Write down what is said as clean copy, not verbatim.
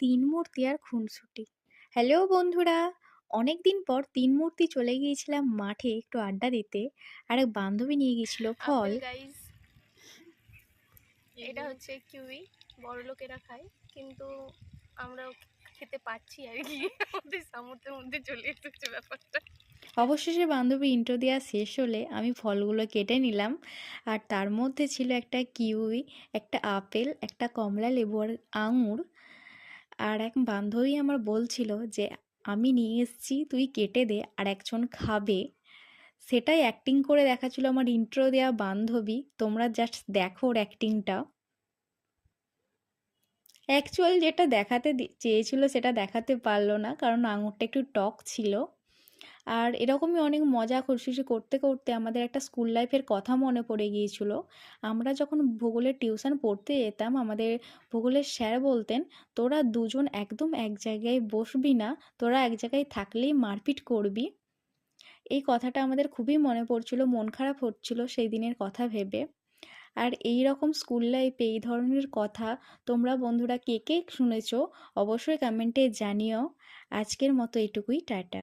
তিন মূর্তি আর খুনসুটি। হ্যালো বন্ধুরা! অনেকদিন পর তিন মূর্তি চলে গিয়েছিলাম মাঠে একটু আড্ডা দিতে। আর এক বান্ধবী নিয়ে গেছিল ফল। আপেল গাইস, এটা হচ্ছে কিউই। বড় লোকেরা খায়, কিন্তু আমরা খেতে পাচ্ছি আর কি। আমাদের সামর্থ্যের মধ্যে চলে এসেছে ব্যাপারটা। অবশেষে বান্ধবী ইন্ট্রো দেওয়া শেষ হলে আমি ফলগুলো কেটে নিলাম। আর তার মধ্যে ছিল একটা কিউই, একটা আপেল, একটা কমলা লেবু আর আঙুর। আর এক বান্ধবী আমার বলছিল যে আমি নিয়ে এসেছি, তুই কেটে দে আর একজন খাবে। সেটাই অ্যাক্টিং করে দেখাচ্ছিল আমার ইন্ট্রো দেওয়া বান্ধবী। তোমরা জাস্ট দেখো ওর অ্যাক্টিংটা। অ্যাকচুয়াল যেটা দেখাতে চেয়েছিল সেটা দেখাতে পারলো না, কারণ আঙুরটা একটু টক ছিল। আর এরকমই অনেক মজা খুশি করতে করতে আমাদের একটা স্কুল লাইফের কথা মনে পড়ে গিয়েছিল। আমরা যখন ভূগোলের টিউশন পড়তে যেতাম, আমাদের ভূগোলের স্যার বলতেন, তোরা দুজন একদম এক জায়গায় বসবি না, তোরা এক জায়গায় থাকলেই মারপিট করবি। এই কথাটা আমাদের খুবই মনে পড়ছিল, মন খারাপ হচ্ছিল সেই দিনের কথা ভেবে। আর এই রকম স্কুল লাইফে এই ধরনের কথা তোমরা বন্ধুরা কে কে শুনেছো অবশ্যই কমেন্টে জানিও। আজকের মতো এটুকুই, টাটা।